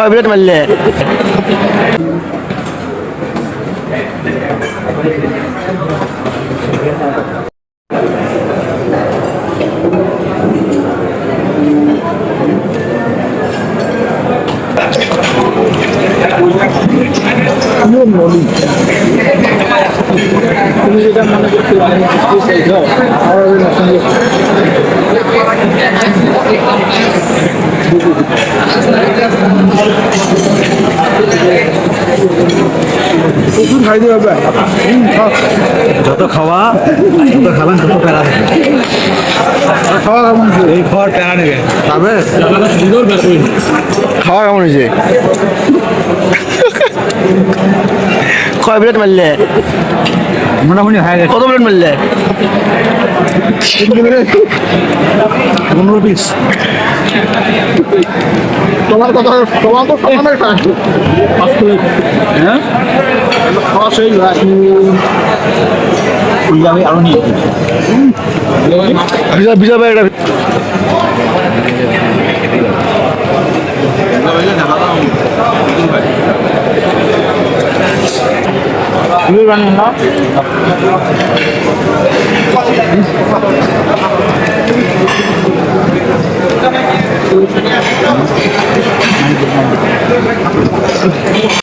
কয় প্লেট মারলে? তুমি যেটা মনে করতে প্রচুর খাইতে হবে। যত খাওয়া যত খাবেন তত প্যারা দেবে। খাওয়া কেমন এই খাওয়ার প্যারা নেবে খাবে? খাওয়া কেমন হয়েছে? কয় প্লেট মারলে? মোটামুটি হয়ে গেছে। কত প্লেট মারলে? 15 পিস। তোমার কথা তোমার তো সমানের হ্যাঁ খাওয়া সেই আমি আরো নিয়ে বিজা বিজা ভাই এটা বানিয়ে না